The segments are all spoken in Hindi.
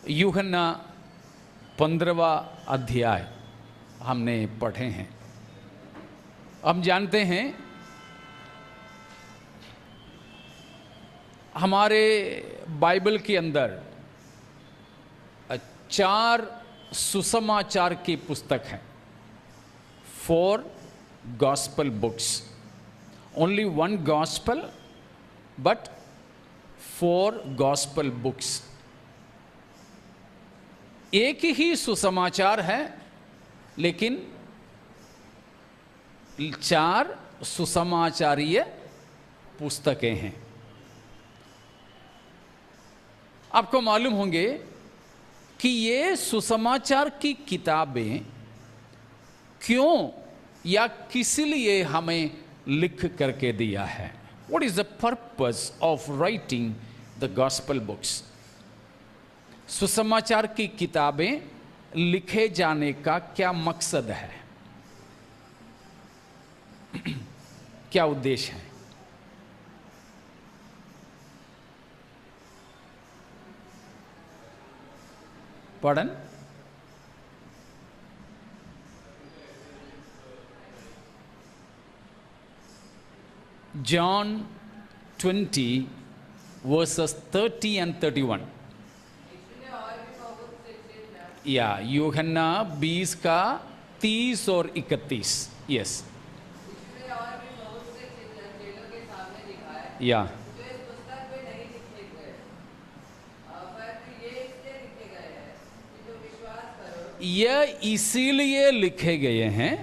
यूहन्ना 15वां अध्याय हमने पढ़े हैं। हम जानते हैं हमारे बाइबल के अंदर 4 सुसमाचार की पुस्तक है। 4 gospel books, only 1 gospel but 4 gospel books. एक ही सुसमाचार है लेकिन 4 सुसमाचारीय पुस्तकें हैं। आपको मालूम होंगे कि ये सुसमाचार की किताबें क्यों या किस लिए हमें लिख करके दिया है। What is the purpose of writing the gospel books? सुसमाचार की किताबें लिखे जाने का क्या मकसद है, क्या उद्देश्य है? Pardon? John 20 verses 30 and 31. या यूहन्ना 20 का 30 और 31। यस या यह इसीलिए लिखे गए हैं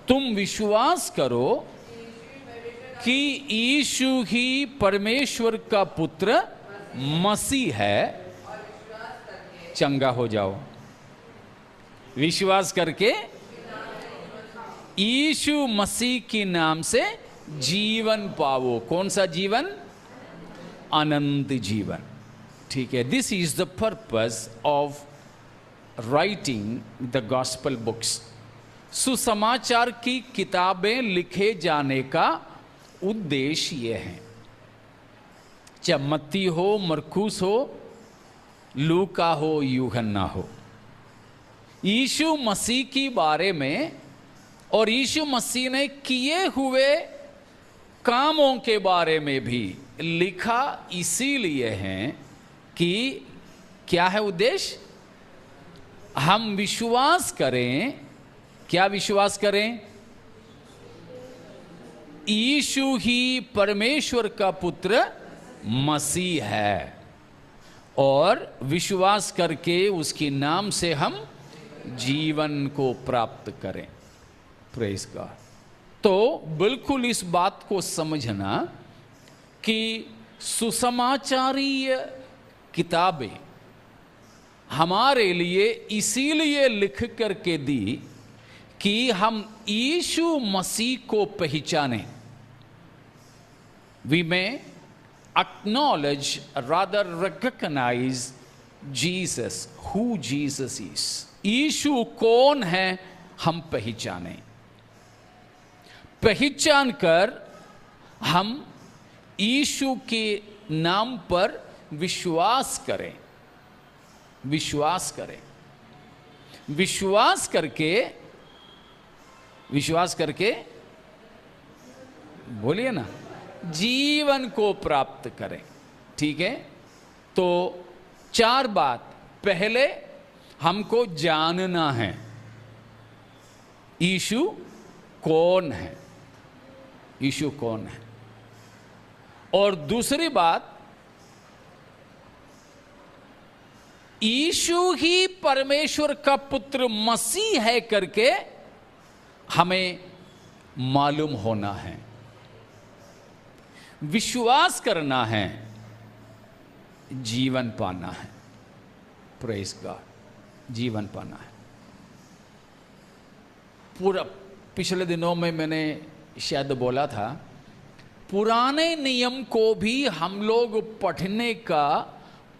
तुम विश्वास करो कि यीशु ही परमेश्वर का पुत्र मसीह है, चंगा हो जाओ। विश्वास करके यीशु मसीह के नाम से जीवन पाओ। कौन सा जीवन? अनंत जीवन। ठीक है। This is the purpose of writing the gospel books. सुसमाचार की किताबें लिखे जाने का उद्देश्य यह है। चाहे मत्ती हो, मरकुस हो, लूका हो, यूहन्ना हो, यीशु मसीह के बारे में और यीशु मसीह ने किए हुए कामों के बारे में भी लिखा इसीलिए है कि क्या है उद्देश्य? हम विश्वास करें। क्या विश्वास करें? यीशु ही परमेश्वर का पुत्र मसीह है और विश्वास करके उसके नाम से हम जीवन को प्राप्त करें। Praise God. तो बिल्कुल इस बात को समझना कि सुसमाचारीय किताबें हमारे लिए इसीलिए लिख करके दी कि हम यीशु मसीह को पहचानें। We may acknowledge, rather recognize Jesus, who Jesus is. यीशु कौन है हम पहचानें। पहचान कर हम यीशु के नाम पर विश्वास करें। विश्वास करें। विश्वास करके बोलिए ना, जीवन को प्राप्त करें। ठीक है। तो 4 बात। पहले हमको जानना है यीशु कौन है, यीशु कौन है। और दूसरी बात, यीशु ही परमेश्वर का पुत्र मसीह है करके हमें मालूम होना है, विश्वास करना है, जीवन पाना है। Praise God. जीवन पाना है। पूरा पिछले दिनों में मैंने शायद बोला था, पुराने नियम को भी हम लोग पढ़ने का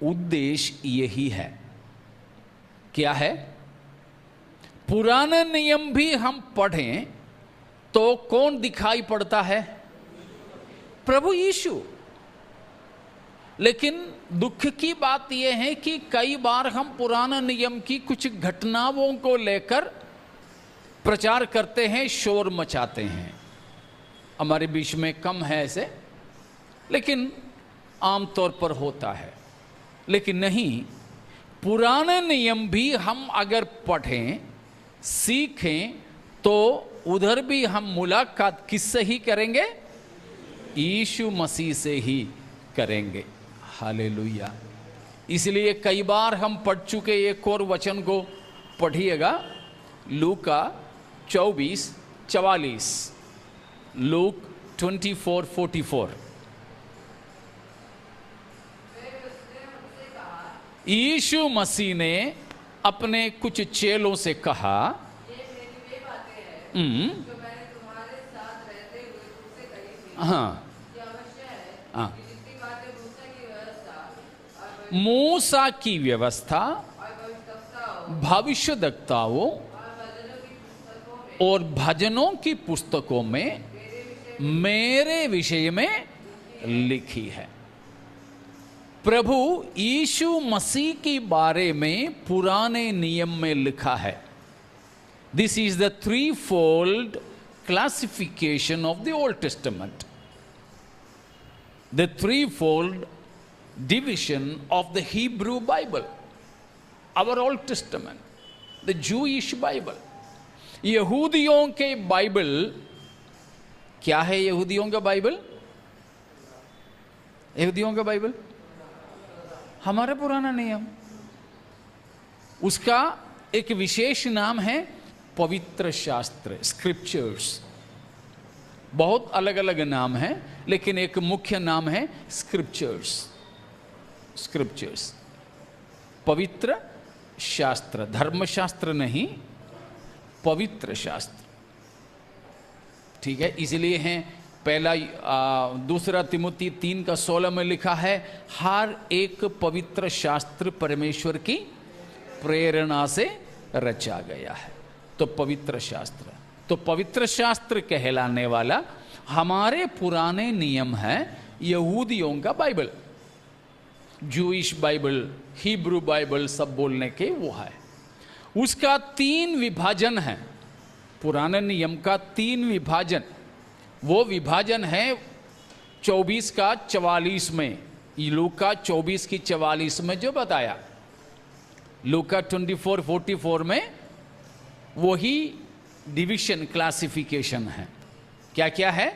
उद्देश्य यही है। क्या है? पुराना नियम भी हम पढ़ें तो कौन दिखाई पड़ता है? प्रभु यीशु। लेकिन दुख की बात यह है कि कई बार हम पुराने नियम की कुछ घटनाओं को लेकर प्रचार करते हैं, शोर मचाते हैं। हमारे बीच में कम है ऐसे, लेकिन आमतौर पर होता है। लेकिन नहीं, पुराने नियम भी हम अगर पढ़ें, सीखें, तो उधर भी हम मुलाकात किससे ही करेंगे? यीशु मसीह से ही करेंगे। हालेलुया। इसलिए कई बार हम पढ़ चुके एक और वचन को पढ़िएगा, लूका 24:44, लूक 24:44। यीशु मसीह ने अपने कुछ चेलों से कहा, हाँ हाँ, मूसा की व्यवस्था, भविष्यद्वक्ताओं और भजनों की पुस्तकों में मेरे विषय में लिखी है। प्रभु यीशु मसीह के बारे में पुराने नियम में लिखा है। This is the threefold classification of the Old Testament, the threefold division of the Hebrew Bible, our Old Testament, the Jewish Bible. यहूदियों के बाइबल क्या है? यहूदियों का बाइबल, यहूदियों का बाइबल हमारा पुराना नियम, उसका एक विशेष नाम है पवित्र शास्त्र, स्क्रिप्चर्स। बहुत अलग अलग नाम है, लेकिन एक मुख्य नाम है स्क्रिप्चर्स। स्क्रिप्चर्स, पवित्र शास्त्र, धर्मशास्त्र नहीं, पवित्र शास्त्र। ठीक है, इसलिए है पहला दूसरा तिमुथी 3:16 में लिखा है, हर एक पवित्र शास्त्र परमेश्वर की प्रेरणा से रचा गया है। तो पवित्र शास्त्र, तो पवित्र शास्त्र कहलाने वाला हमारे पुराने नियम है यहूदियों का Bible, Jewish Bible, Hebrew Bible, सब बोलने के वो है। उसका 3 विभाजन है, पुराने नियम का 3 विभाजन। वो विभाजन है 24:44 में, लूका 24:44 में जो बताया, लूका 24:44 में वही डिवीजन, क्लासिफिकेशन है। क्या क्या है?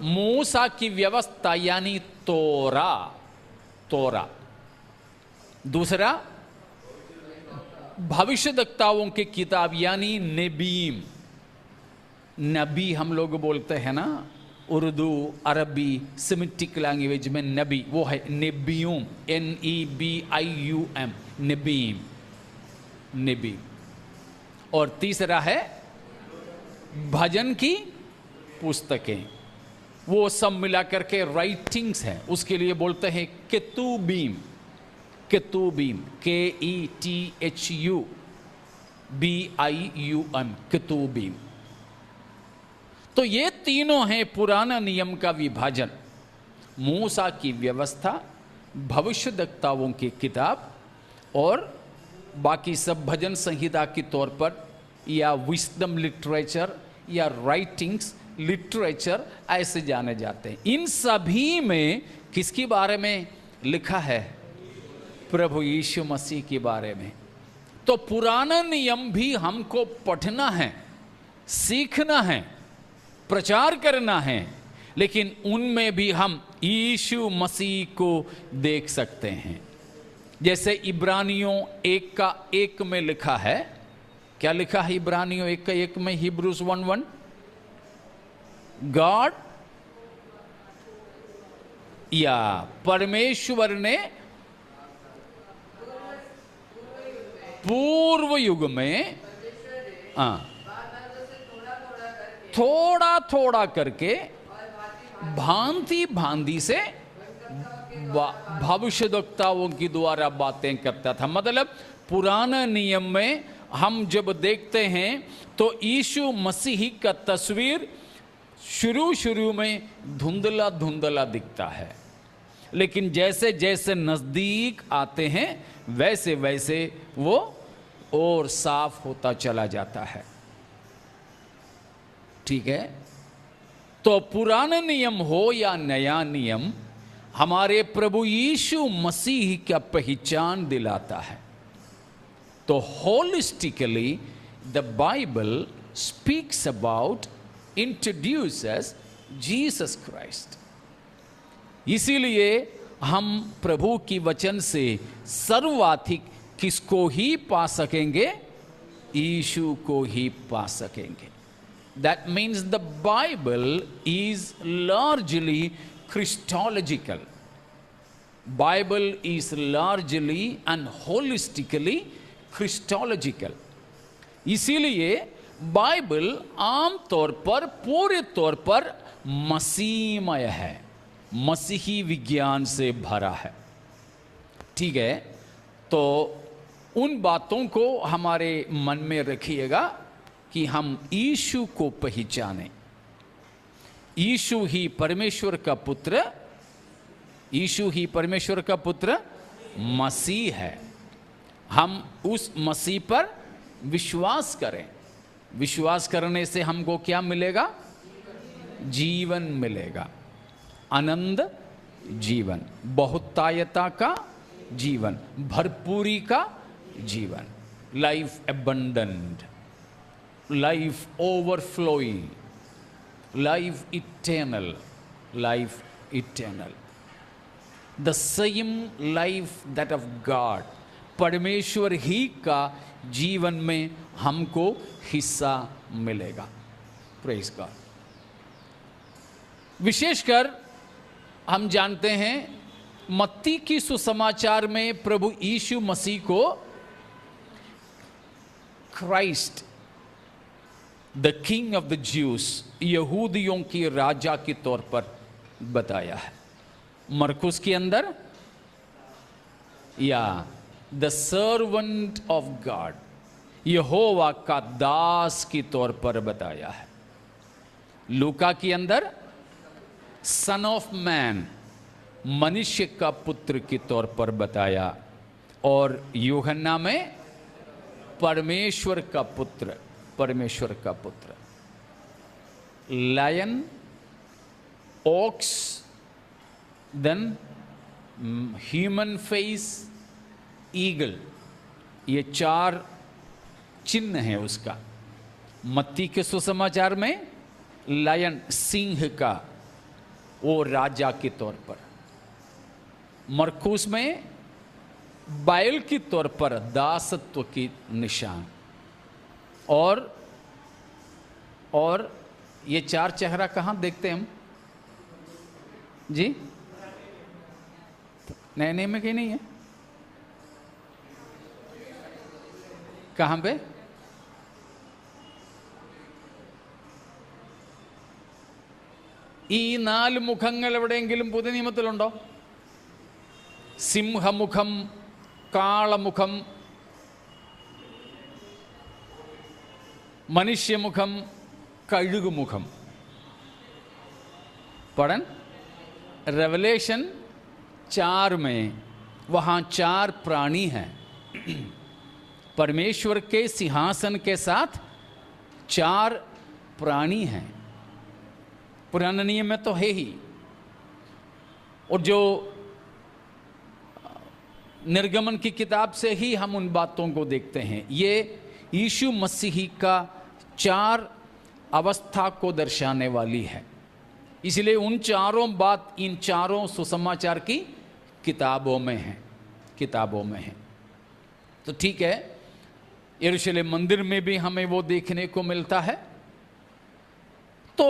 मूसा की व्यवस्था यानी तोरा, तोरा। दूसरा भविष्यद्वक्ताओं की किताब यानी नबीम, नबी हम लोग बोलते हैं ना, उर्दू, अरबी, सेमिटिक लैंग्वेज में नबी, वो है नबियूम, NEBIUM, नबीम, नबी। और तीसरा है भजन की पुस्तकें, वो सब मिलाकर के राइटिंग्स हैं, उसके लिए बोलते हैं केतुबीम, केतुबीम, KETHUBIUM, केतुबीम। तो ये तीनों हैं पुराना नियम का विभाजन, मूसा की व्यवस्था, भविष्यद्वक्ताओं की किताब और बाकी सब भजन संहिता के तौर पर या विस्डम लिटरेचर या राइटिंग्स लिटरेचर ऐसे जाने जाते हैं। इन सभी में किसके बारे में लिखा है? प्रभु यीशु मसीह के बारे में। तो पुराना नियम भी हमको पढ़ना है, सीखना है, प्रचार करना है, लेकिन उनमें भी हम यीशु मसीह को देख सकते हैं। जैसे इब्रानियों 1:1 में लिखा है, क्या लिखा है इब्रानियों 1:1 में? हिब्रूज 1:1, गॉड या परमेश्वर ने पूर्व युग में थोड़ा थोड़ा करके भांति भांति से भविष्यद्वक्ताओं की द्वारा बातें करता था। मतलब पुराना नियम में हम जब देखते हैं तो यीशु मसीह का तस्वीर शुरू शुरू में धुंधला धुंधला दिखता है, लेकिन जैसे जैसे नजदीक आते हैं वैसे वैसे वो और साफ होता चला जाता है। ठीक है, तो पुराना नियम हो या नया नियम, हमारे प्रभु यीशु मसीह का पहचान दिलाता है। तो holistically the Bible speaks about, introduces Jesus Christ. इसीलिए हम प्रभु की वचन से सर्वाधिक किसको ही पा सकेंगे? यीशु को ही पा सकेंगे। That means the Bible is largely Christological. Bible is largely and holistically Christological. इसीलिए बाइबल आम तौर पर, पूरे तौर पर मसीहमय है, मसीही विज्ञान से भरा है। ठीक है, तो उन बातों को हमारे मन में रखिएगा कि हम यीशु को पहचानें। यीशु ही परमेश्वर का पुत्र, यीशु ही परमेश्वर का पुत्र मसीह है। हम उस मसीह पर विश्वास करें। विश्वास करने से हमको क्या मिलेगा? जीवन मिलेगा, आनंद जीवन, बहुतायता का जीवन, भरपूरी का जीवन, life abundant, life overflowing, life eternal, life eternal, the same life that of God. परमेश्वर ही का जीवन में हमको हिस्सा मिलेगा। Praise God. विशेषकर हम जानते हैं मत्ती की सुसमाचार में प्रभु यीशु मसीह को Christ, the king of the juice, यहूदियों के राजा के तौर पर बताया है। मरकुस के अंदर या द सर्वेंट ऑफ गॉड, यहोवा का दास के तौर पर बताया है। लूका के अंदर सन ऑफ मैन, मनुष्य का पुत्र के तौर पर बताया, और यूहन्ना में परमेश्वर का पुत्र, परमेश्वर का पुत्र। Lion, ox, then human face, eagle, ये चार चिन्ह है उसका। मत्ती के सुसमाचार में लायन, सिंह का, वो राजा के तौर पर। मरकुस में बैल के तौर पर दासत्व की निशान। और ये चार चेहरा कहाँ देखते हैं हम जी? नए में कहीं नहीं है? कहाँ पे? ഈ നാല് മുഖങ്ങൾ എവിടെയെങ്കിലും പുതിയ നിയമത്തിലുണ്ടോ? സിംഹമുഖം, കാളമുഖം, മനുഷ്യമുഖം, കഴുകുമുഖം। पढ़न रेवलेशन 4 में वहाँ 4 प्राणी हैं। परमेश्वर के सिंहासन के साथ 4 प्राणी हैं। पुराने नियम में तो है ही, और जो निर्गमन की किताब से ही हम उन बातों को देखते हैं। ये यीशु मसीह का 4 अवस्था को दर्शाने वाली है। इसलिए उन चारों बात इन चारों सुसमाचार की किताबों में है, किताबों में है। तो ठीक है, यरूशलेम मंदिर में भी हमें वो देखने को मिलता है। तो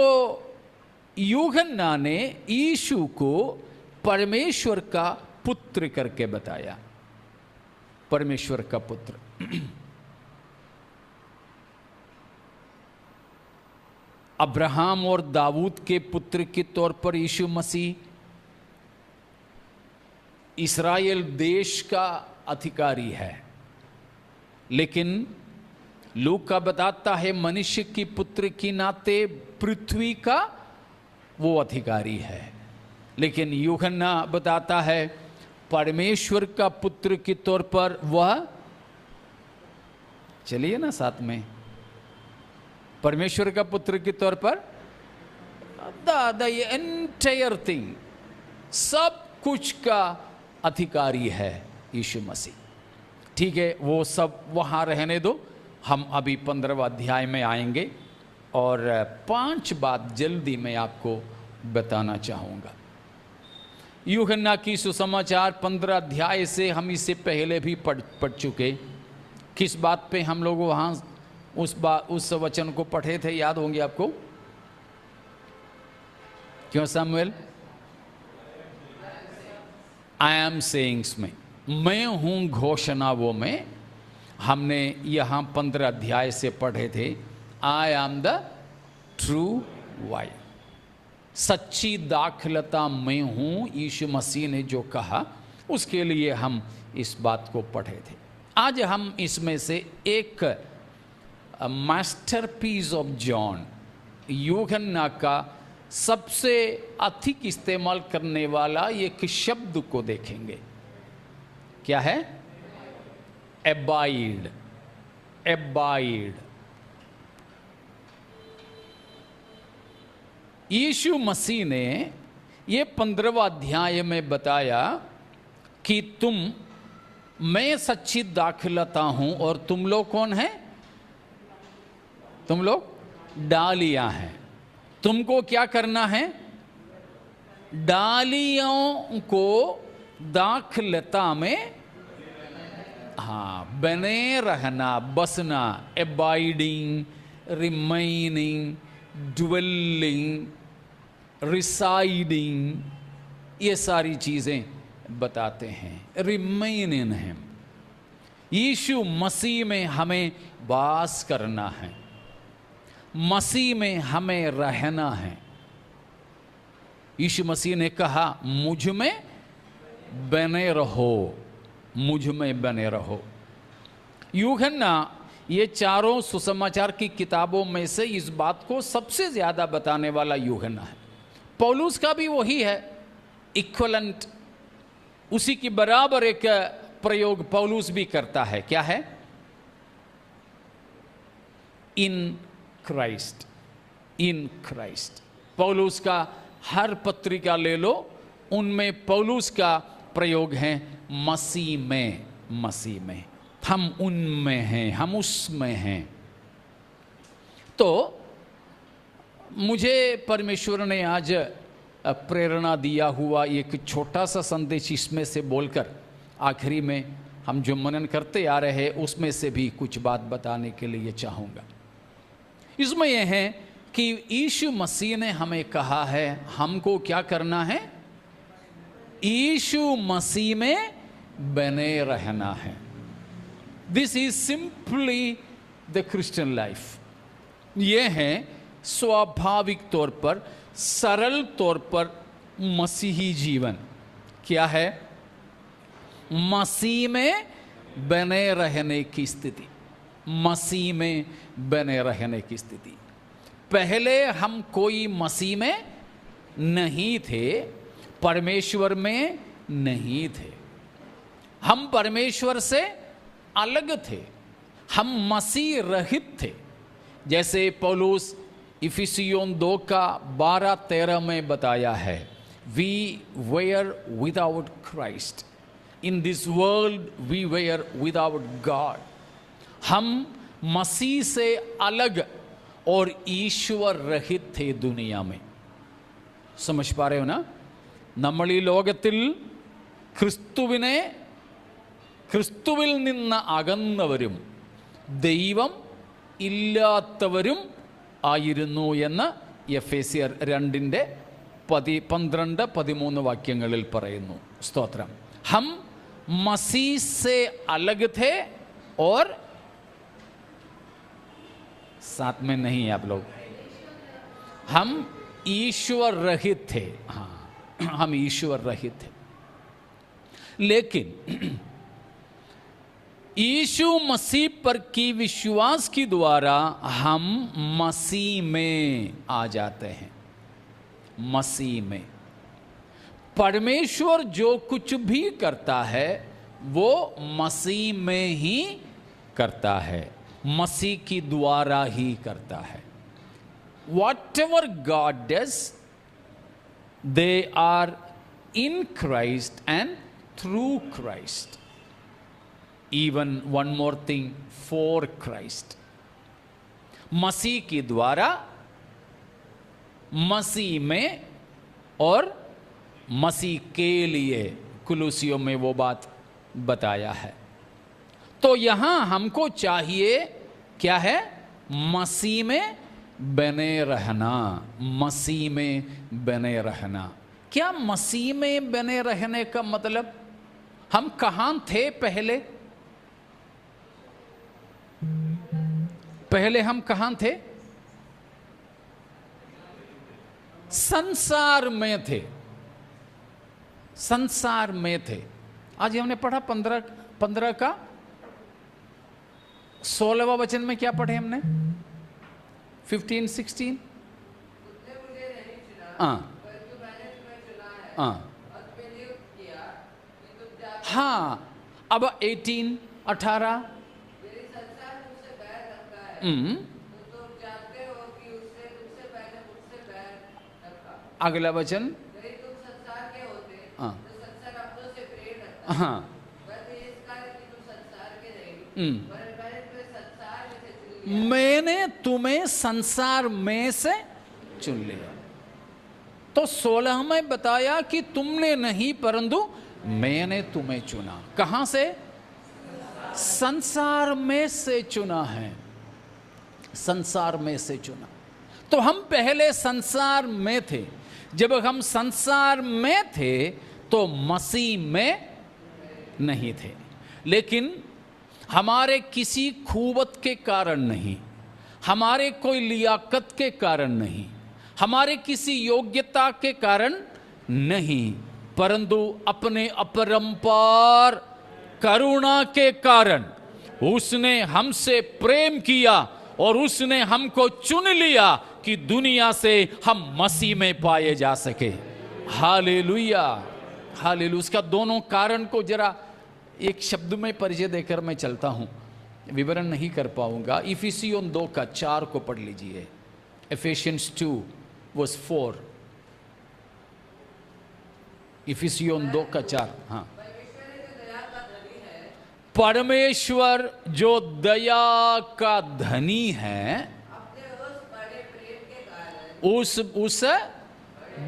यूहन्ना ने यीशु को परमेश्वर का पुत्र करके बताया, परमेश्वर का पुत्र। अब्राहम और दाऊद के पुत्र के तौर पर यीशु मसीह इस्राएल देश का अधिकारी है, लेकिन लूका बताता है मनुष्य की पुत्र के नाते पृथ्वी का वो अधिकारी है। लेकिन यूहन्ना बताता है परमेश्वर का पुत्र के तौर पर वह, चलिए ना साथ में, परमेश्वर का पुत्र के तौर पर द एंटायर थिंग, सब कुछ का अधिकारी है यीशु मसीह। ठीक है, वो सब वहाँ रहने दो, हम अभी 15वां अध्याय में आएंगे और 5 बात जल्दी मैं आपको बताना चाहूँगा। यूहन्ना की सुसमाचार 15 अध्याय से हम इससे पहले भी पढ़ चुके। किस बात पे हम लोग वहाँ उस वचन को पढ़े थे, याद होंगे आपको? क्यों सामुएल? आई एम सेइंग्स में, मैं हूँ घोषणाओं में, हमने यहाँ 15 अध्याय से पढ़े थे। I am the true wine, सच्ची दाखलता मैं हूँ, यीशु मसीह ने जो कहा उसके लिए हम इस बात को पढ़े थे। आज हम इसमें से एक मास्टरपीस ऑफ जॉन, यूहन्ना का सबसे अधिक इस्तेमाल करने वाला एक शब्द को देखेंगे। क्या है? एबाइड। एबाइड। यीशु मसीह ने ये 15वां अध्याय में बताया कि मैं सच्ची दाखलता हूं और तुम लोग कौन हैं? तुम लोग डालियां हैं। तुमको क्या करना है? डालियों को दाखलता में बने रहना, बसना, एबाइडिंग, रिमेनिंग, ड्वेलिंग, रिसाइडिंग, ये सारी चीजें बताते हैं। रिमेन इन हिम, यीशु मसीह में हमें वास करना है, मसीह में हमें रहना है। यीशु मसीह ने कहा मुझ में बने रहो, मुझ में बने रहो। यूहन्ना ये चारों सुसमाचार की किताबों में से इस बात को सबसे ज्यादा बताने वाला यूहन्ना है। पौलुस का भी वही है, इक्वलेंट, उसी की बराबर एक प्रयोग पौलुस भी करता है। क्या है? In Christ, in Christ. पौलुस का हर पत्रिका ले लो, उनमें पौलुस का प्रयोग है मसीह में, मसीह में, हम उनमें हैं, हम उसमें हैं। तो मुझे परमेश्वर ने आज प्रेरणा दिया हुआ एक छोटा सा संदेश इसमें से बोलकर आखिरी में हम जो मनन करते आ रहे हैं उसमें से भी कुछ बात बताने के लिए चाहूँगा। इसमें यह है कि यीशु मसीह ने हमें कहा है हमको क्या करना है? यीशु मसीह में बने रहना है। This is simply the Christian life. यह है स्वाभाविक तौर पर, सरल तौर पर मसीही जीवन। क्या है? मसीह में बने रहने की स्थिति, मसीह में बने रहने की स्थिति। पहले हम कोई मसीह में नहीं थे, परमेश्वर में नहीं थे, हम परमेश्वर से अलग थे, हम मसीह रहित थे। जैसे पौलुस इफिसियों 2 का 12-13 में बताया है, we were without Christ, in this world we were without God. हम मसीह से अलग और ईश्वर रहित थे दुनिया में। समझ पा रहे हो ना? നമ്മൾ ഈ ലോകത്തിൽ ക്രിസ്തുവിൽ നിന്ന് അകന്നവരും ദൈവം ഇല്ലാത്തവരും ആയിരുന്നു എന്ന് എഫേസ്യർ 2:12-13 വാക്യങ്ങളിൽ പറയുന്നു. സ്തോത്രം. हम मसीह से अलग थे और साथ में नहीं आप लोग, हम ईश्वर रहित थे। हाँ, हम ईश्वर रहित थे, लेकिन यीशु मसीह पर की विश्वास के द्वारा हम मसीह में आ जाते हैं। मसीह में परमेश्वर जो कुछ भी करता है वो मसीह में ही करता है, मसीह की द्वारा ही करता है। Whatever God does, they are in Christ and through Christ. Even one more thing, for Christ. मसीह की द्वारा, मसीह में और मसीह के लिए, कुलुसियों में वो बात बताया है। तो यहां हमको चाहिए क्या है? मसीह में बने रहना, मसीह में बने रहना। क्या मसीह में बने रहने का मतलब? हम कहां थे पहले? पहले हम कहां थे? संसार में थे, संसार में थे। आज हमने पढ़ा 15 का 16वां वचन में क्या पढ़े हमने? 15, 16। हाँ, अब 18, 18। अगला वचन, हाँ, मैंने तुम्हें संसार में से चुन लिया। तो 16 में बताया कि तुमने नहीं परंतु मैंने तुम्हें चुना। कहां से? संसार में से चुना है, संसार में से चुना। तो हम पहले संसार में थे। जब हम संसार में थे तो मसीह में नहीं थे, लेकिन हमारे किसी खूबत के कारण नहीं, हमारे कोई लियाकत के कारण नहीं, हमारे किसी योग्यता के कारण नहीं, परंतु अपने अपरंपार करुणा के कारण उसने हमसे प्रेम किया और उसने हमको चुन लिया कि दुनिया से हम मसीह में पाए जा सके। Hallelujah, hallelujah. उसका दोनों कारण को जरा एक शब्द में परिचय देकर मैं चलता हूं, विवरण नहीं कर पाऊंगा। इफिसियों 2 का 4 को पढ़ लीजिए। एफेशियंस 2:4। इफिसियों 2 का 4। हाँ, परमेश्वर जो दया का धनी है, उस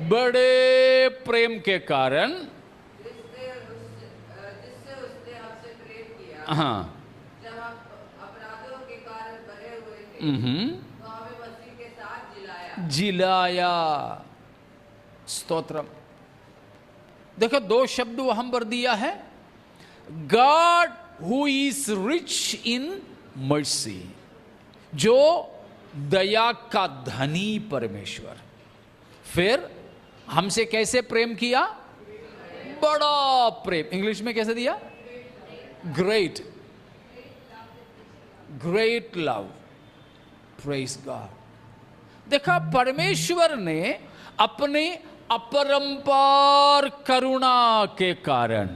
बड़े प्रेम के कारण, हाँ, जब आप अपराधों के कारण भरे हुए थे तो हमें मसीह के साथ जिलाया। स्तोत्रम। देखो 2 शब्द वहां पर दिया है, God who is rich in mercy, जो दया का धनी परमेश्वर। फिर हमसे कैसे प्रेम किया? बड़ा प्रेम। इंग्लिश में कैसे दिया? Great, great love. Praise God. देखा, परमेश्वर ने अपने अपरंपार करुणा के कारण,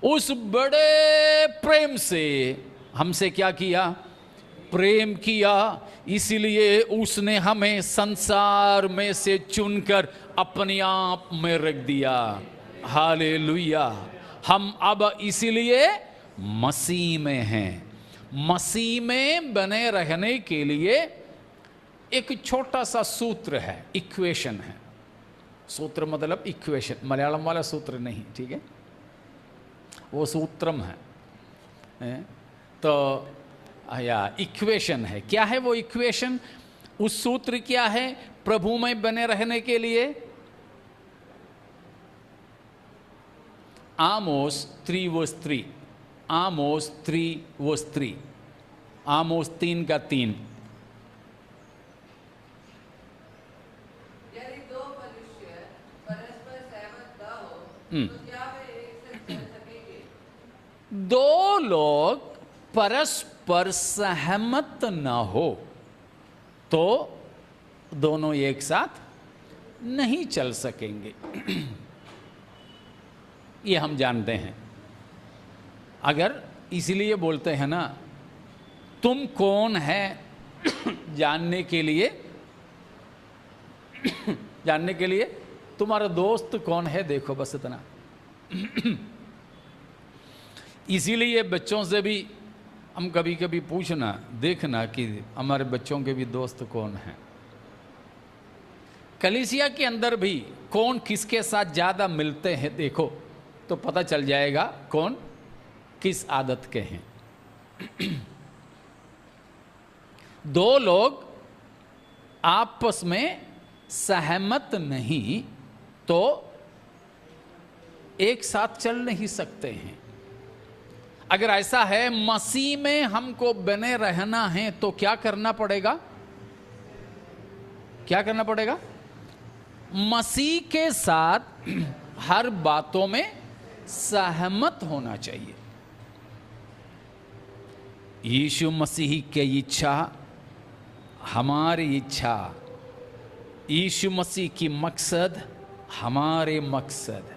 उस बड़े प्रेम से हमसे क्या किया? प्रेम किया। इसलिए उसने हमें संसार में से चुनकर अपने आप में रख दिया। हालेलुया। हम अब इसलिए मसीह में हैं। मसीह में बने रहने के लिए एक छोटा सा सूत्र है, इक्वेशन है। सूत्र मतलब इक्वेशन, मलयालम वाला सूत्र नहीं, ठीक है, वो सूत्रम है। तो या इक्वेशन है। क्या है वो इक्वेशन? उस सूत्र क्या है प्रभु में बने रहने के लिए? आमोस 3:3, आमोस 3:3, आमोस 3 का 3। यदि 2 मनुष्य परस्पर सहमत न हो तो क्या वे एक से चल सकेंगे? 2 लोग परस्पर सहमत न हो तो दोनों एक साथ नहीं चल सकेंगे। ये हम जानते हैं। अगर इसलिए बोलते हैं ना, तुम कौन है जानने के लिए तुम्हारा दोस्त कौन है देखो, बस इतना। इसीलिए बच्चों से भी हम कभी कभी पूछना, देखना कि हमारे बच्चों के भी दोस्त कौन हैं। कलीसिया के अंदर भी कौन किसके साथ ज़्यादा मिलते हैं देखो, तो पता चल जाएगा कौन किस आदत के हैं। दो लोग आपस में सहमत नहीं तो एक साथ चल नहीं सकते हैं। अगर ऐसा है, मसीह में हमको बने रहना है, तो क्या करना पड़ेगा? क्या करना पड़ेगा? मसीह के साथ हर बातों में सहमत होना चाहिए। यीशु मसीह की इच्छा हमारी इच्छा, यीशु मसीह की मकसद हमारे मकसद।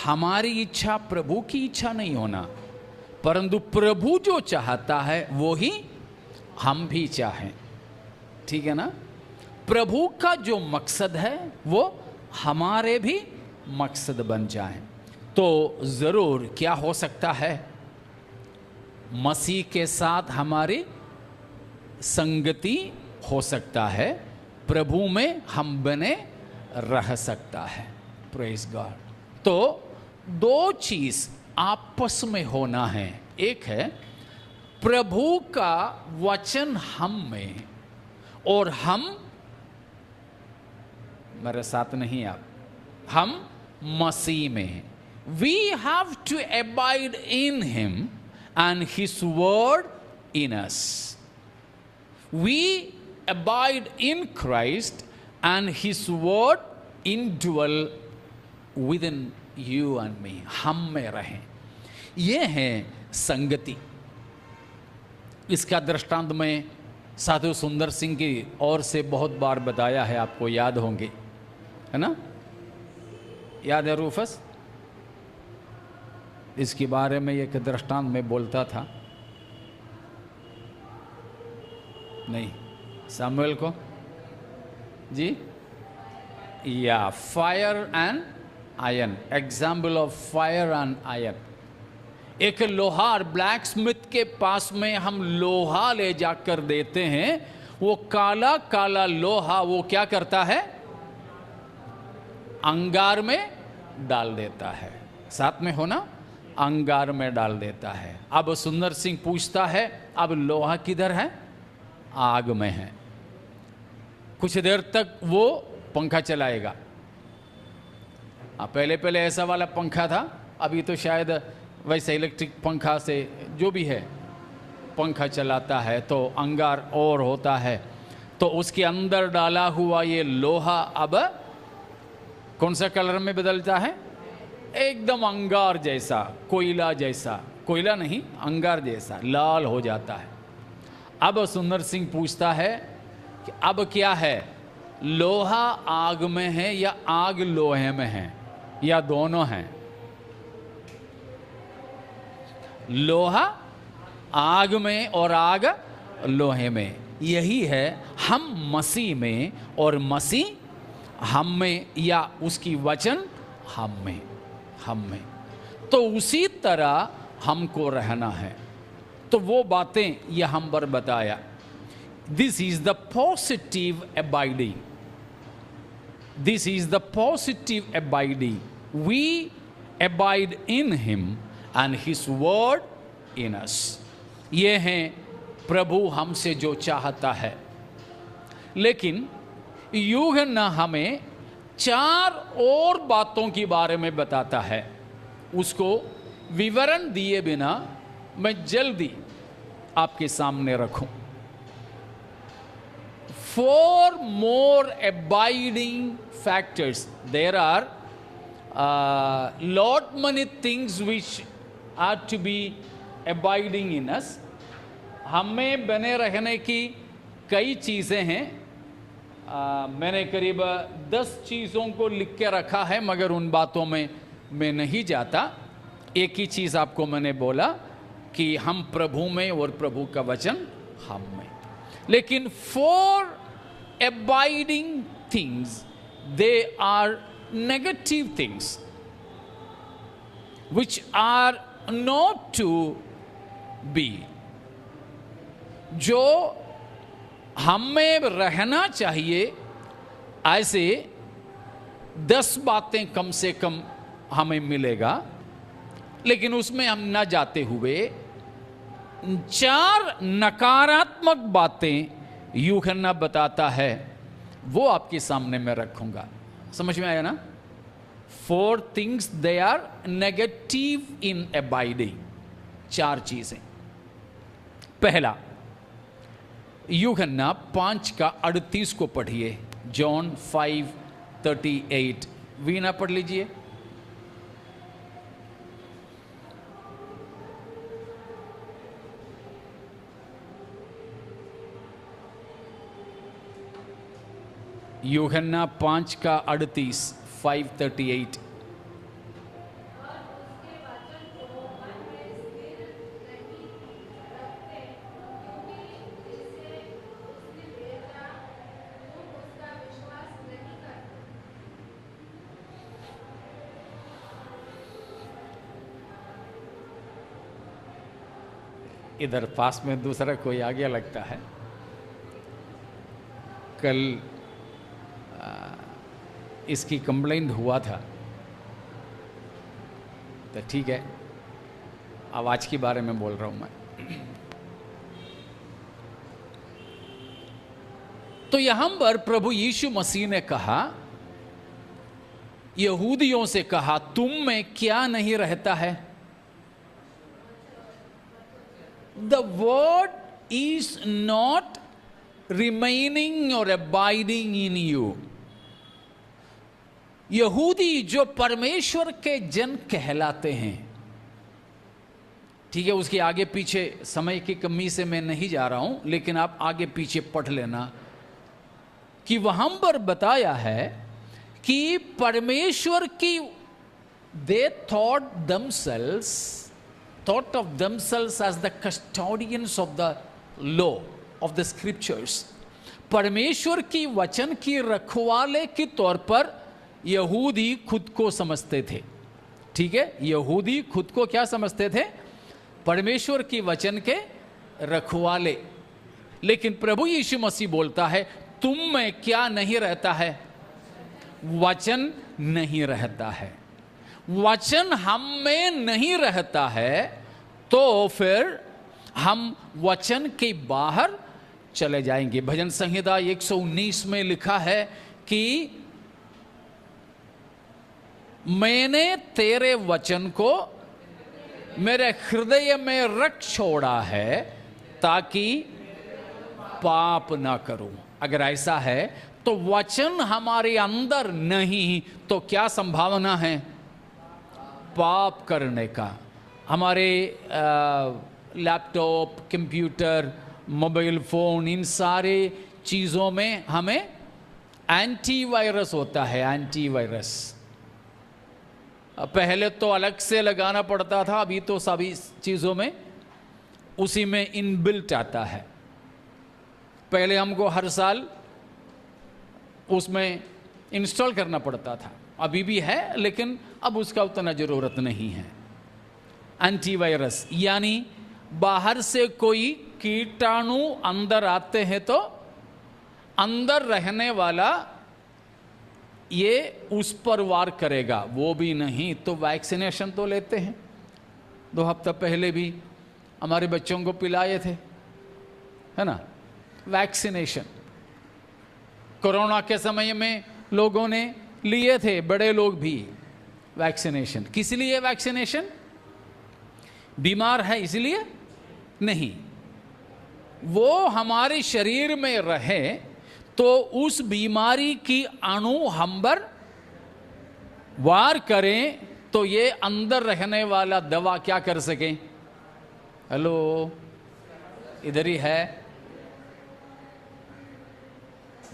हमारी इच्छा प्रभु की इच्छा नहीं होना, परंतु प्रभु जो चाहता है वो ही हम भी चाहें। ठीक है ना? प्रभु का जो मकसद है वो हमारे भी मकसद बन जाए, तो ज़रूर क्या हो सकता है? मसीह के साथ हमारी संगति हो सकता है, प्रभु में हम बने रह सकता है। Praise God. तो दो चीज आपस में होना है। एक है प्रभु का वचन हम में, और हम, मेरे साथ नहीं आप, हम मसीह में। We have to abide in him and his word in us. We abide in Christ and his word indwell within you and me. हम में रहें, ये है संगति। इसका दृष्टांत में साधु सुंदर सिंह की ओर से बहुत बार बताया है, आपको याद होंगे, है ना? याद है रूफस? इसके बारे में एक दृष्टांत में बोलता था, नहीं सामुएल को जी, या fire and iron, example of fire and iron. एक लोहार, ब्लैक स्मिथ के पास में हम लोहा ले जाकर देते हैं, वो काला काला लोहा वो क्या करता है? अंगार में डाल देता है। साथ में हो ना? अंगार में डाल देता है। अब सुंदर सिंह पूछता है, अब लोहा किधर है? आग में है। कुछ देर तक वो पंखा चलाएगा। पहले पहले ऐसा वाला पंखा था, अभी तो शायद वैसे इलेक्ट्रिक पंखा से जो भी है पंखा चलाता है तो अंगार और होता है, तो उसके अंदर डाला हुआ ये लोहा अब कौन सा कलर में बदलता है? एकदम अंगार जैसा, कोयला जैसा, कोयला नहीं अंगार जैसा लाल हो जाता है। अब सुंदर सिंह पूछता है कि अब क्या है, लोहा आग में है या आग लोहे में है, या दोनों हैं? लोहा आग में और आग लोहे में। यही है हम मसीह में और मसीह हम में, या उसकी वचन हम में, हम में। तो उसी तरह हमको रहना है। तो वो बातें ये हम पर बताया। This is the positive abiding, this is the positive abiding. We abide in him and his word in us. ये है प्रभु हमसे जो चाहता है। लेकिन यूहन्ना हमें चार और बातों के बारे में बताता है। उसको विवरण दिए बिना मैं जल्दी आपके सामने रखूं। 4 more abiding factors. There are lot many things which are to be abiding in us. हमें बने रहने की कई चीज़ें हैं। मैंने करीब 10 चीज़ों को लिख के रखा है, मगर उन बातों में में नहीं जाता। एक ही चीज आपको मैंने बोला कि हम प्रभु में और प्रभु का वचन हम में। लेकिन for abiding things they are negative things which are not to be। जो हमें रहना चाहिए, ऐसे 10 बातें कम से कम हमें मिलेगा, लेकिन उसमें हम ना जाते हुए 4 नकारात्मक बातें यूहन्ना बताता है, वो आपके सामने मैं रखूंगा। समझ में आया ना? 4 things they are negative in abiding। 4 चीजें। पहला, यूहन्ना 5:38 को पढ़िए। जॉन 5:38। वीना पढ़ लीजिए। यूहन्ना 5:38 5:38। इधर पास में दूसरा कोई आ गया लगता है। कल इसकी कंप्लेंट हुआ था, तो ठीक है, आवाज के बारे में बोल रहा हूं मैं। तो यहां पर प्रभु यीशु मसीह ने कहा, यहूदियों से कहा, तुम में क्या नहीं रहता है? The word is not remaining or abiding in you। यहूदी जो परमेश्वर के जन कहलाते हैं, ठीक है, उसके आगे पीछे समय की कमी से मैं नहीं जा रहा हूं, लेकिन आप आगे पीछे पढ़ लेना कि वहां पर बताया है कि परमेश्वर की they thought of themselves as the custodians of the law of the scriptures। परमेश्वर की वचन की रखवाले के तौर पर यहूदी खुद को समझते थे। ठीक है, यहूदी खुद को क्या समझते थे? परमेश्वर की वचन के रखवाले। लेकिन प्रभु यीशु मसीह बोलता है, तुम में क्या नहीं रहता है? वचन नहीं रहता है। वचन हम में नहीं रहता है तो फिर हम वचन के बाहर चले जाएंगे। भजन संहिता 119 में लिखा है कि मैंने तेरे वचन को मेरे हृदय में रख छोड़ा है ताकि पाप ना करूं। अगर ऐसा है तो वचन हमारे अंदर नहीं तो क्या संभावना है? पाप करने का। हमारे लैपटॉप, कंप्यूटर, मोबाइल फोन, इन सारे चीज़ों में हमें एंटीवायरस होता है। एंटीवायरस पहले तो अलग से लगाना पड़ता था, अभी तो सभी चीज़ों में उसी में इनबिल्ट आता है। पहले हमको हर साल उसमें इंस्टॉल करना पड़ता था, अभी भी है लेकिन अब उसका उतना ज़रूरत नहीं है। एंटीवायरस यानी बाहर से कोई कीटाणु अंदर आते हैं तो अंदर रहने वाला ये उस पर वार करेगा। वो भी नहीं तो वैक्सीनेशन तो लेते हैं। 2 हफ्ता पहले भी हमारे बच्चों को पिलाए थे, है ना, वैक्सीनेशन। कोरोना के समय में लोगों ने लिए थे, बड़े लोग भी, वैक्सीनेशन। किस लिए वैक्सीनेशन? बीमार है इसलिए नहीं, वो हमारे शरीर में रहे तो उस बीमारी की अणु हम पर वार करें तो ये अंदर रहने वाला दवा क्या कर सके? हेलो, इधर ही है,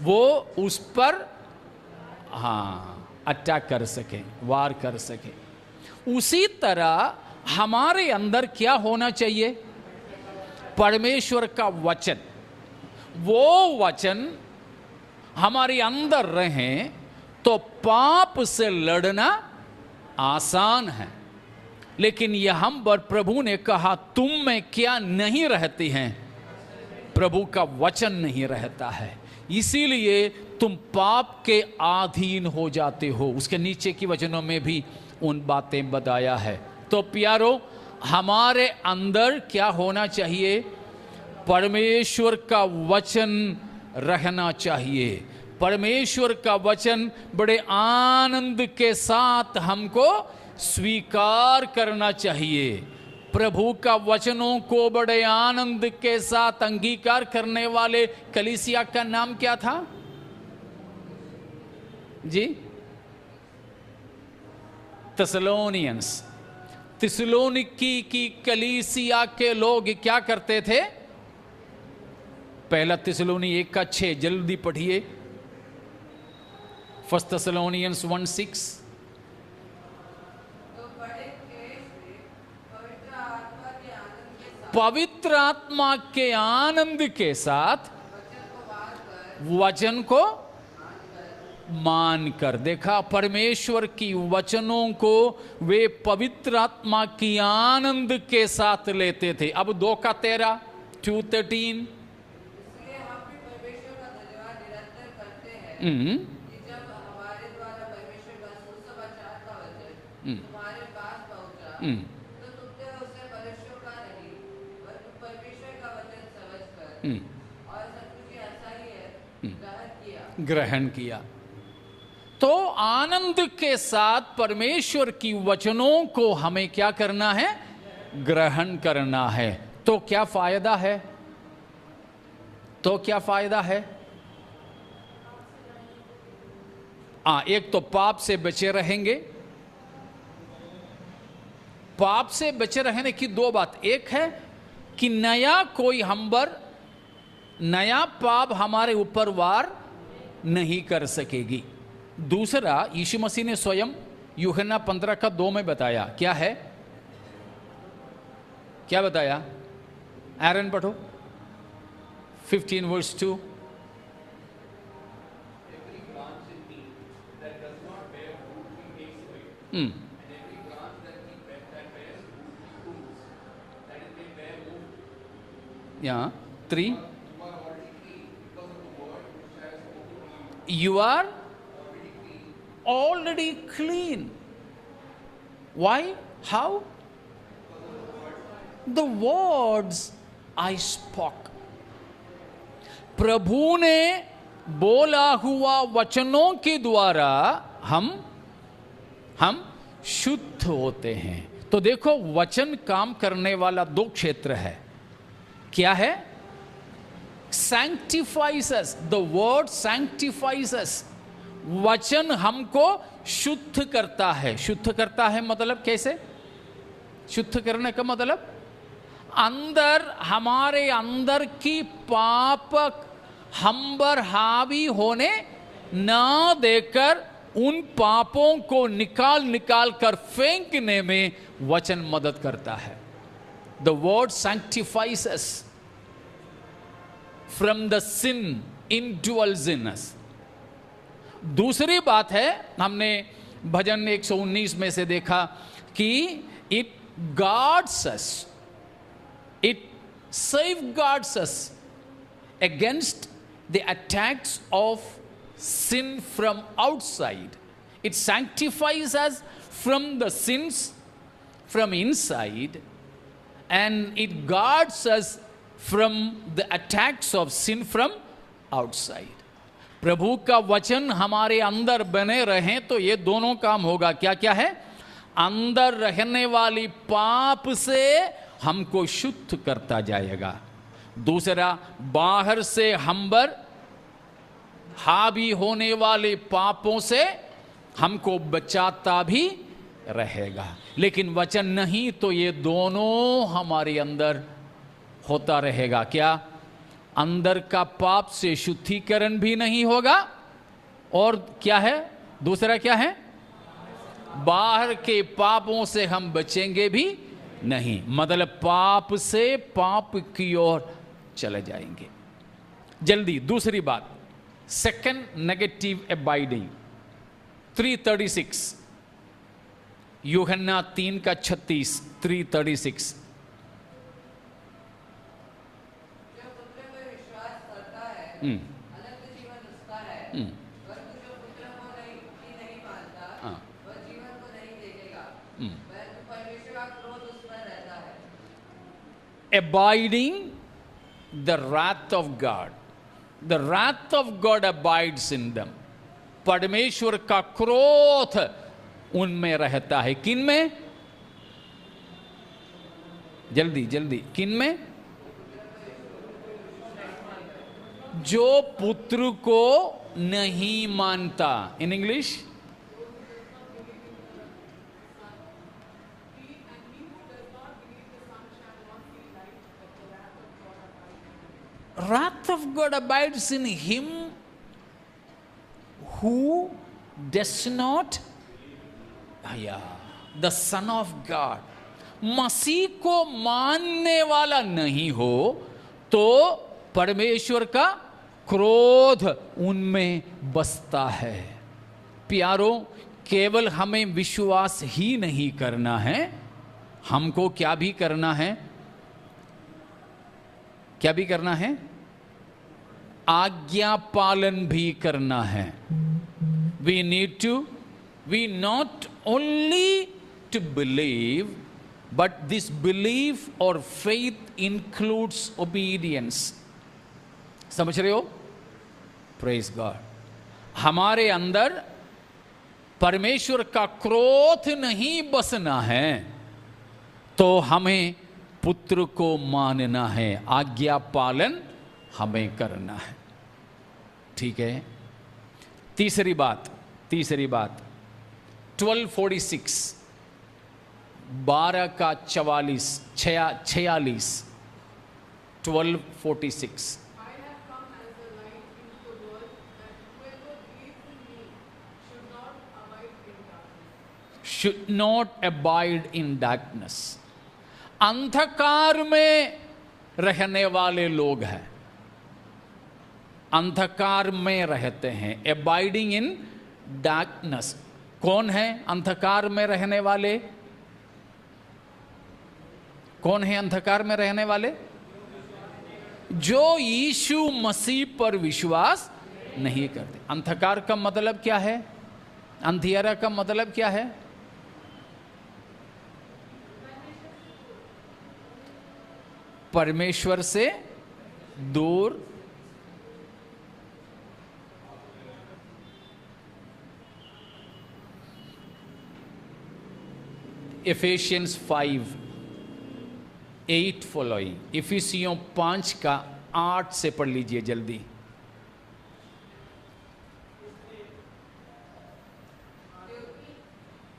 वो उस पर हाँ अटैक कर सके, वार कर सके। उसी तरह हमारे अंदर क्या होना चाहिए? परमेश्वर का वचन। वो वचन हमारे अंदर रहे तो पाप से लड़ना आसान है। लेकिन यह हम पर प्रभु ने कहा, तुम में क्या नहीं रहती हैं? प्रभु का वचन नहीं रहता है, इसीलिए तुम पाप के अधीन हो जाते हो। उसके नीचे की वचनों में भी उन बातें बताया है। तो प्यारो, हमारे अंदर क्या होना चाहिए? परमेश्वर का वचन रहना चाहिए। परमेश्वर का वचन बड़े आनंद के साथ हमको स्वीकार करना चाहिए। प्रभु का वचनों को बड़े आनंद के साथ अंगीकार करने वाले कलीसिया का नाम क्या था जी? थिस्सलुनीयंस। थिस्सलुनीकी की कलीसिया के लोग क्या करते थे? पहला थिस्सलुनी 1:6 जल्दी पढ़िए। फर्स्ट थिस्सलुनीयंस 1:6। पवित्र आत्मा के आनंद के साथ वचन को मानकर। देखा, परमेश्वर की वचनों को वे पवित्र आत्मा की आनंद के साथ लेते थे। अब 2:13 2:13। इसलिए हम भी परमेश्वर का धन्यवाद निरंतर करते हैं कि जब हमारे द्वारा परमेश्वर का सुसमाचार का वचन तुम्हारे पास पहुंचा, तो तुमने उसे मनुष्यों का नहीं बल्कि परमेश्वर का वचन समझकर और सचमुच की ऐसा ही है ग्रहण किया। तो आनंद के साथ परमेश्वर की वचनों को हमें क्या करना है? ग्रहण करना है। तो क्या फायदा है? तो क्या फायदा है? एक तो पाप से बचे रहेंगे। पाप से बचे रहने की दो बात। एक है कि नया कोई हम पर नया पाप हमारे ऊपर वार नहीं कर सकेगी। दूसरा, यीशु मसीह ने स्वयं यूहन्ना 15:2 में बताया। क्या है? क्या बताया? एरन पढ़ो 15:2। यहाँ 3। You are already clean. Why? How? The words I spoke. प्रभु ने बोला हुआ वचनों के द्वारा हम शुद्ध होते हैं। तो देखो, वचन काम करने वाला दो क्षेत्र है। क्या है? sanctifies us. The word sanctifies us. वचन हमको शुद्ध करता है। शुद्ध करता है मतलब कैसे? शुद्ध करने का मतलब अंदर, हमारे अंदर की पाप हम पर हावी होने ना देकर उन पापों को निकाल कर फेंकने में वचन मदद करता है। The word sanctifies us from the sin indwells in us. दूसरी बात है, हमने भजन 119 में से देखा कि it guards us, it safeguards us against the attacks of sin from outside. It sanctifies us from the sins from inside, and it guards us from the attacks of sin from outside. प्रभु का वचन हमारे अंदर बने रहें तो ये दोनों काम होगा। क्या क्या है? अंदर रहने वाली पाप से हमको शुद्ध करता जाएगा। दूसरा, बाहर से हम पर हावी होने वाले पापों से हमको बचाता भी रहेगा। लेकिन वचन नहीं तो ये दोनों हमारे अंदर होता रहेगा। क्या? अंदर का पाप से शुद्धिकरण भी नहीं होगा, और क्या है दूसरा? क्या है? बाहर के पापों से हम बचेंगे भी नहीं, मतलब पाप से पाप की ओर चले जाएंगे। जल्दी दूसरी बात, सेकंड नेगेटिव अबाइडिंग 3:36, यूहन्ना 3:36, 3:36। जो पुत्र पर विश्वास करता है अनंत जीवन उसका है, परंतु जो पुत्र को नहीं मानता वह जीवन को नहीं देखेगा, परंतु परमेश्वर का क्रोध उस पर रहता है। Abiding the wrath of God, the wrath of God abides in them। परमेश्वर का क्रोध उनमें रहता है। किन में? जल्दी जल्दी, किन में? जो पुत्र को नहीं मानता। In English, wrath of God abides in him who does not, the Son of God। मसीह को मानने वाला नहीं हो तो परमेश्वर का क्रोध उनमें बसता है। प्यारों, केवल हमें विश्वास ही नहीं करना है, हमको क्या भी करना है? क्या भी करना है? आज्ञा पालन भी करना है। we not only to believe, but this belief or faith includes obedience। समझ रहे हो? Praise God। हमारे अंदर परमेश्वर का क्रोध नहीं बसना है तो हमें पुत्र को मानना है, आज्ञा पालन हमें करना है। ठीक है। तीसरी बात 12:46, 12:46, 12:46। I have come as a light into the world, that whoever believes in me should not abide in darkness। should not abide in darkness। अंधकार में रहने वाले लोग हैं, अंधकार में रहते हैं। अबाइडिंग इन डार्कनेस, कौन है अंधकार में रहने वाले? कौन है अंधकार में रहने वाले? जो यीशु मसीह पर विश्वास नहीं करते। अंधकार का मतलब क्या है? अंधियारा का मतलब क्या है? परमेश्वर से दूर। Ephesians 5:8 फॉलोइंग, इफिसियों 5:8 से पढ़ लीजिए जल्दी।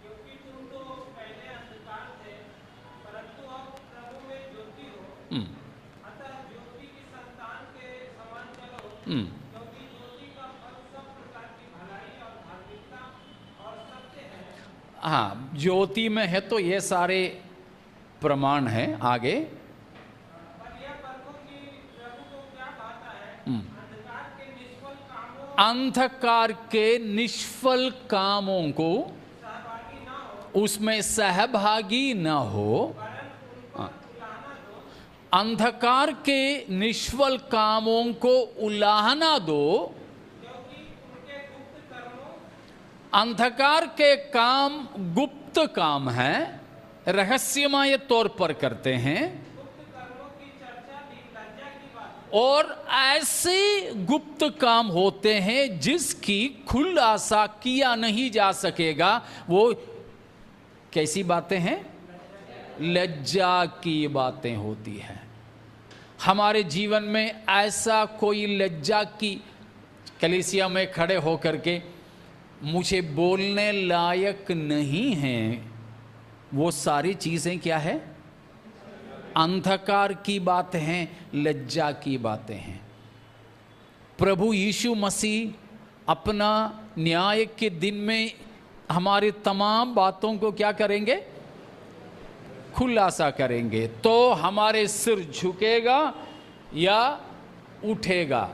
क्योंकि तुम तो पहले अंधकार थे, परंतु अब प्रभु में ज्योति हो, अतः ज्योति की संतान के समान चलो, क्योंकि ज्योति का फल सब प्रकार की भलाई और धार्मिकता और सत्य है। हाँ, ज्योति में है तो ये सारे प्रमाण हैं। आगे, पर यह परखो कि प्रभु को क्या कहता है, अंधकार के निष्फल कामों अंधकार के निष्फल कामों को सहभागी न हो, उसमें सहभागी न हो। वरन उनको उलाहना दो, अंधकार के निष्फल कामों को उलाहना दो। क्योंकि उनके गुप्त कर्मों अंधकार के काम गुप्त काम है, रहस्यमय तौर पर करते हैं। गुप्त कर्मों की चर्चा भी लज्जा की बात है। और ऐसे गुप्त काम होते हैं जिसकी खुलासा किया नहीं जा सकेगा। वो कैसी बातें हैं? लज्जा की बातें होती हैं। हमारे जीवन में ऐसा कोई लज्जा की, कलीसिया में खड़े होकर के मुझे बोलने लायक नहीं है, वो सारी चीजें क्या है? अंधकार की बातें हैं, लज्जा की बातें हैं। प्रभु यीशु मसीह अपना न्याय के दिन में हमारी तमाम बातों को क्या करेंगे? खुलासा करेंगे। तो हमारे सिर झुकेगा या उठेगा?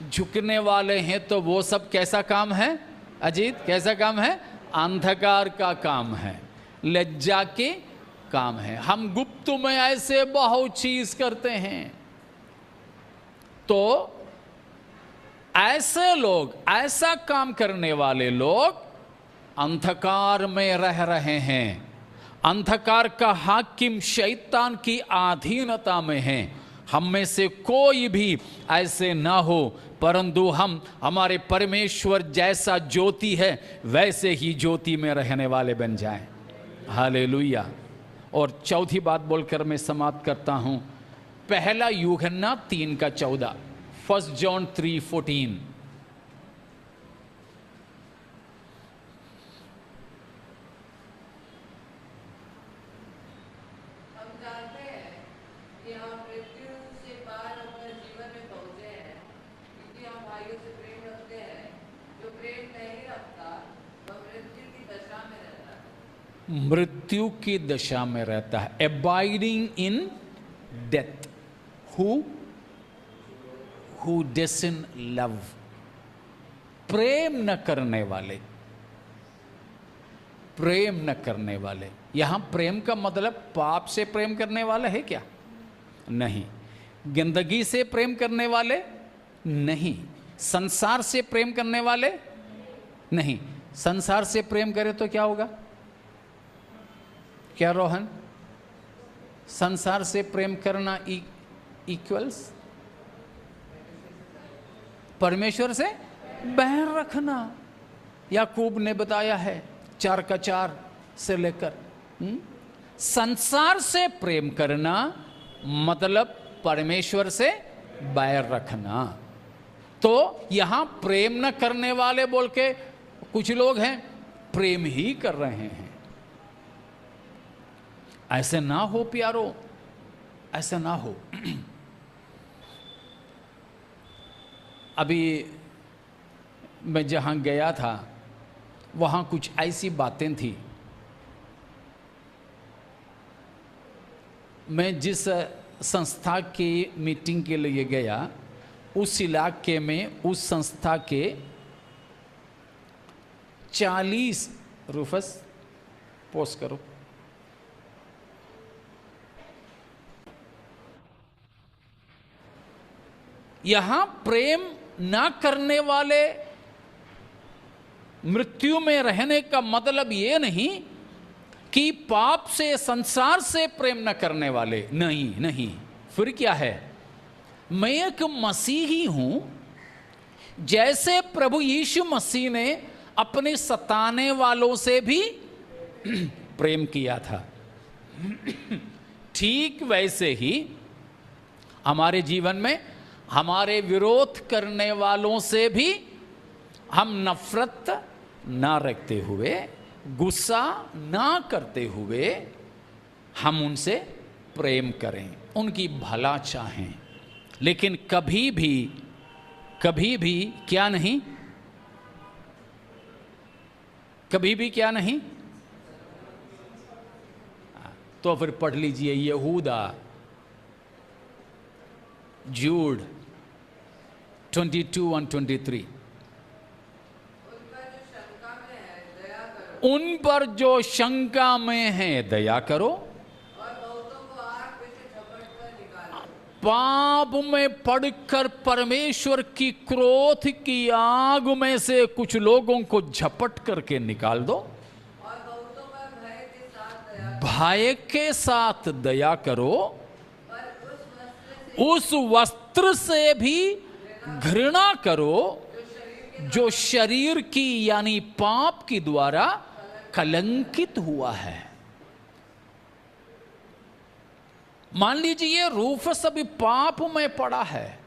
झुकने वाले हैं तो वो सब कैसा काम है अजीत? कैसा काम है? अंधकार का काम है, लज्जा के काम है। हम गुप्त में ऐसे बहुत चीज करते हैं। तो ऐसे लोग, ऐसा काम करने वाले लोग अंधकार में रह रहे हैं। अंधकार का हाकिम शैतान की अधीनता में है। हम में से कोई भी ऐसे ना हो, परंतु हम हमारे परमेश्वर जैसा ज्योति है वैसे ही ज्योति में रहने वाले बन जाएं। हालेलुया। और चौथी बात बोलकर मैं समाप्त करता हूं। पहला यूहन्ना 3:14, 1 John 3:14। हम जानते हैं कि हम मृत्यु से पार होकर जीवन में पहुंचे हैं, क्योंकि हम भाइयों से प्रेम रखते हैं। जो प्रेम नहीं रखता वह मृत्यु की दशा में रहता है। मृत्यु की दशा में रहता है। Abiding in death. Who doesn't love. प्रेम न करने वाले, प्रेम न करने वाले। यहां प्रेम का मतलब पाप से प्रेम करने वाला है क्या? नहीं। गंदगी से प्रेम करने वाले नहीं। संसार से प्रेम करने वाले नहीं। संसार से प्रेम करे तो क्या होगा? क्या रोहन? संसार से प्रेम करना इक्वल्स परमेश्वर से बैर रखना। याकूब ने बताया है 4:4 से लेकर। संसार से प्रेम करना मतलब परमेश्वर से बैर रखना। तो यहां प्रेम न करने वाले बोल के कुछ लोग हैं, प्रेम ही कर रहे हैं। ऐसे ना हो प्यारो, ऐसा ना हो। अभी मैं जहां गया था वहां कुछ ऐसी बातें थी। मैं जिस संस्था की मीटिंग के लिए गया उस इलाके में उस संस्था के 40 रूफस पोस्ट करो, यहां प्रेम ना करने वाले, मृत्यु में रहने का मतलब ये नहीं कि पाप से, संसार से प्रेम न करने वाले। नहीं नहीं, फिर क्या है? मैं एक मसीही हूं। जैसे प्रभु यीशु मसीह ने अपने सताने वालों से भी प्रेम किया था, ठीक वैसे ही हमारे जीवन में हमारे विरोध करने वालों से भी हम नफरत ना रखते हुए, गुस्सा ना करते हुए हम उनसे प्रेम करें, उनकी भला चाहें। लेकिन कभी भी क्या नहीं, कभी भी क्या नहीं। तो फिर पढ़ लीजिए यहूदा, जूड 22 और 23। उन पर जो शंका में है दया करो, और बहुतों को आग में से झपट कर निकालो। पाप में पड़कर परमेश्वर की क्रोध की आग में से कुछ लोगों को झपट करके निकाल दो। और बहुतों पर भय के साथ दया, भय के साथ दया करो, पर उस वस्त्र से भी घृणा करो जो शरीर की यानी पाप की द्वारा कलंकित हुआ है। मान लीजिए रूफस अभी पाप में पड़ा है,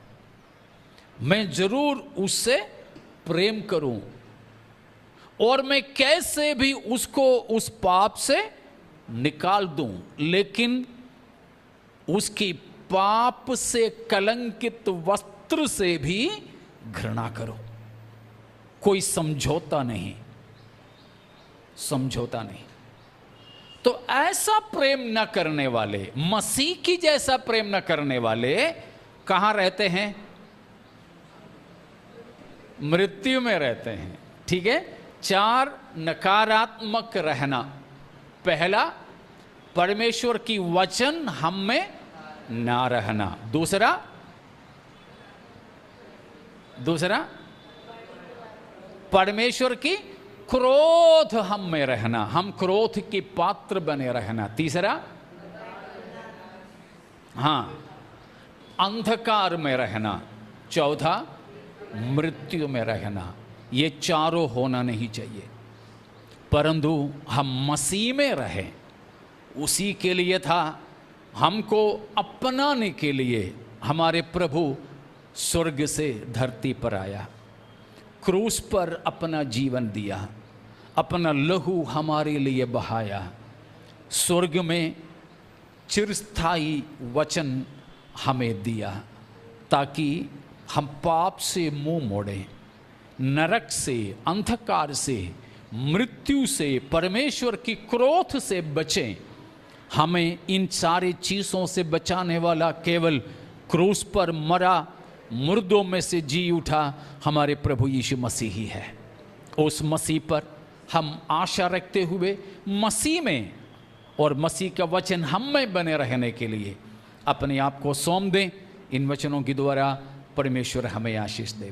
मैं जरूर उससे प्रेम करूं और मैं कैसे भी उसको उस पाप से निकाल दूं, लेकिन उसकी पाप से कलंकित वस्त्र से भी घृणा करो। कोई समझौता नहीं। समझौता नहीं। तो ऐसा प्रेम न करने वाले, मसीह की जैसा प्रेम न करने वाले कहां रहते हैं? मृत्यु में रहते हैं। ठीक है। 4 नकारात्मक रहना। पहला, परमेश्वर की वचन हम में ना रहना। दूसरा परमेश्वर की क्रोध हम में रहना, हम क्रोध के पात्र बने रहना। तीसरा, हां, अंधकार में रहना। चौथा, मृत्यु में रहना। ये चारों होना नहीं चाहिए, परंतु हम मसीह में रहें, उसी के लिए था। हमको अपनाने के लिए हमारे प्रभु स्वर्ग से धरती पर आया, क्रूस पर अपना जीवन दिया, अपना लहू हमारे लिए बहाया, स्वर्ग में चिरस्थायी वचन हमें दिया, ताकि हम पाप से मुंह मोड़ें, नरक से, अंधकार से, मृत्यु से, परमेश्वर की क्रोध से बचें। हमें इन सारी चीज़ों से बचाने वाला केवल क्रूस पर मरा, मुर्दों में से जी उठा हमारे प्रभु यीशु मसीह ही है। उस मसीह पर हम आशा रखते हुए मसीह में और मसीह का वचन हम में बने रहने के लिए अपने आप को सौंप दें। इन वचनों के द्वारा परमेश्वर हमें आशीष दे।